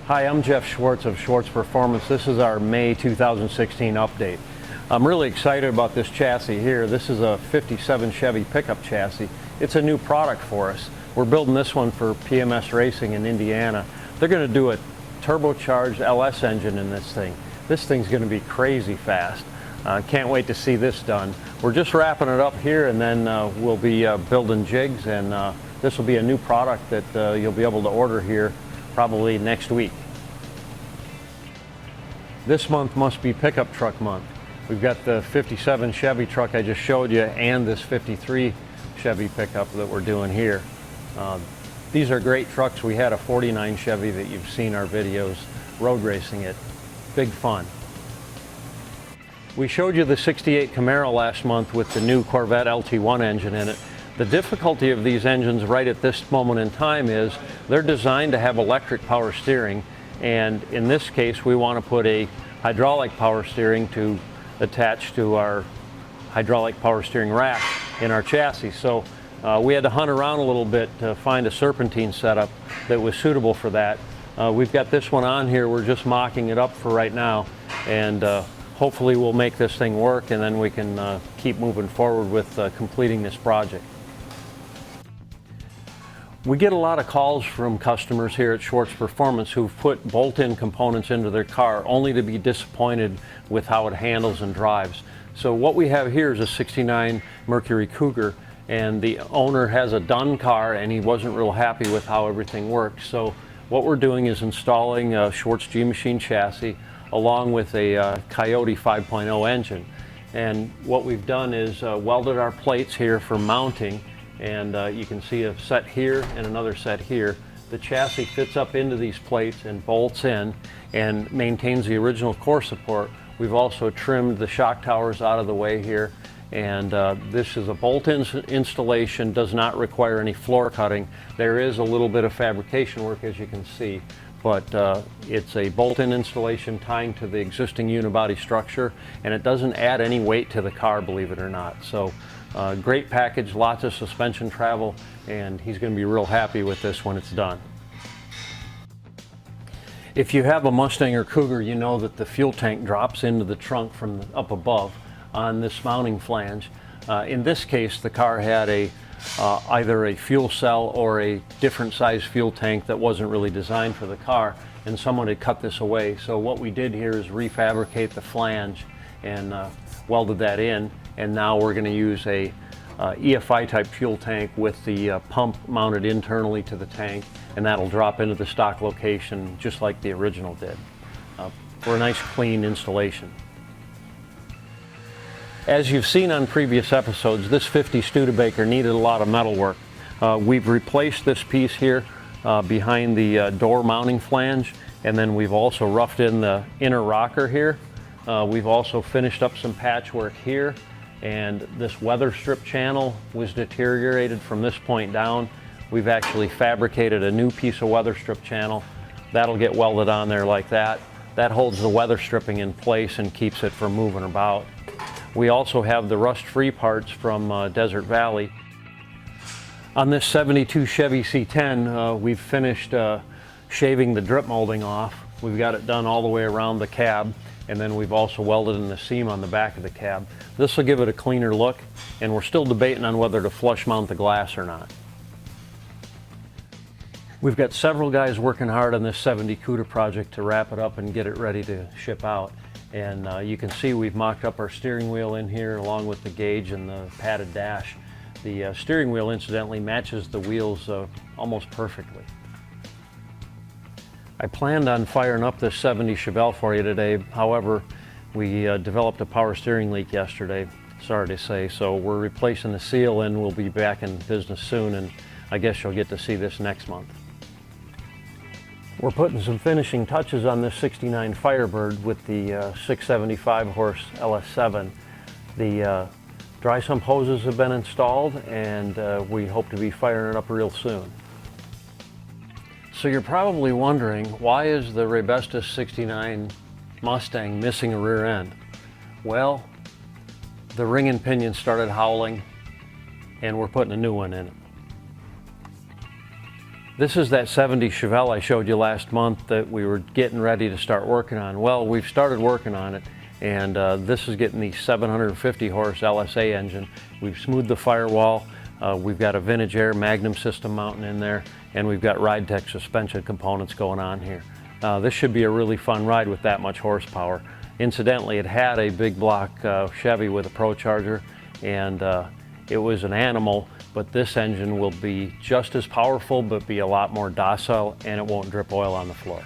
Hi, I'm Jeff Schwartz of Schwartz Performance. This is our May 2016 update. I'm really excited about this chassis here. This is a 57 Chevy pickup chassis. It's a new product for us. We're building this one for PMS Racing in Indiana. They're going to do a turbocharged LS engine in this thing. This thing's going to be crazy fast. Can't wait to see this done. We're just wrapping it up here, and then we'll be building jigs, and this will be a new product that you'll be able to order here probably next week. This month must be pickup truck month. We've got the 57 Chevy truck I just showed you and this 53 Chevy pickup that we're doing here. These are great trucks. We had a 49 Chevy that you've seen our videos road racing it. Big fun. We showed you the 68 Camaro last month with the new Corvette LT1 engine in it. The difficulty of these engines right at this moment in time is they're designed to have electric power steering, and in this case we want to put a hydraulic power steering to attach to our hydraulic power steering rack in our chassis. So we had to hunt around a little bit to find a serpentine setup that was suitable for that. We've got this one on here. We're just mocking it up for right now, and hopefully we'll make this thing work, and then we can keep moving forward with completing this project. We get a lot of calls from customers here at Schwartz Performance who've put bolt-in components into their car only to be disappointed with how it handles and drives. So what we have here is a 69 Mercury Cougar, and the owner has a done car and he wasn't real happy with how everything worked. So what we're doing is installing a Schwartz G-Machine chassis along with a Coyote 5.0 engine. And what we've done is welded our plates here for mounting, and you can see a set here and another set here. The chassis fits up into these plates and bolts in and maintains the original core support. We've also trimmed the shock towers out of the way here, and this is a bolt-in installation, does not require any floor cutting. There is a little bit of fabrication work, as you can see, but it's a bolt-in installation tying to the existing unibody structure, and it doesn't add any weight to the car, believe it or not. So great package, lots of suspension travel, and he's going to be real happy with this when it's done. If you have a Mustang or Cougar, you know that the fuel tank drops into the trunk from up above on this mounting flange. In this case, the car had either a fuel cell or a different size fuel tank that wasn't really designed for the car, and someone had cut this away. So what we did here is refabricate the flange and welded that in, and now we're going to use a EFI type fuel tank with the pump mounted internally to the tank, and that'll drop into the stock location just like the original did for a nice clean installation. As you've seen on previous episodes, this 50 Studebaker needed a lot of metal work. We've replaced this piece here behind the door mounting flange, and then we've also roughed in the inner rocker here. We've also finished up some patchwork here, and this weather strip channel was deteriorated from this point down. We've actually fabricated a new piece of weather strip channel. That'll get welded on there like that. That holds the weather stripping in place and keeps it from moving about. We also have the rust-free parts from Desert Valley. On this 72 Chevy C10, we've finished shaving the drip molding off. We've got it done all the way around the cab, and then we've also welded in the seam on the back of the cab. This will give it a cleaner look, and we're still debating on whether to flush mount the glass or not. We've got several guys working hard on this 70 CUDA project to wrap it up and get it ready to ship out. And you can see we've mocked up our steering wheel in here along with the gauge and the padded dash. The steering wheel incidentally matches the wheels almost perfectly. I planned on firing up this 70 Chevelle for you today. However, we developed a power steering leak yesterday, sorry to say, so we're replacing the seal and we'll be back in business soon, and I guess you'll get to see this next month. We're putting some finishing touches on this 69 Firebird with the 675 horse LS7. The dry sump hoses have been installed, and we hope to be firing it up real soon. So you're probably wondering, why is the Raybestos 69 Mustang missing a rear end? Well, the ring and pinion started howling, and we're putting a new one in it. This is that 70 Chevelle I showed you last month that we were getting ready to start working on. Well, we've started working on it, and this is getting the 750 horse LSA engine. We've smoothed the firewall. We've got a Vintage Air Magnum system mounting in there, and we've got Ride Tech suspension components going on here. This should be a really fun ride with that much horsepower. Incidentally, it had a big block Chevy with a ProCharger, and it was an animal, but this engine will be just as powerful but be a lot more docile, and it won't drip oil on the floor.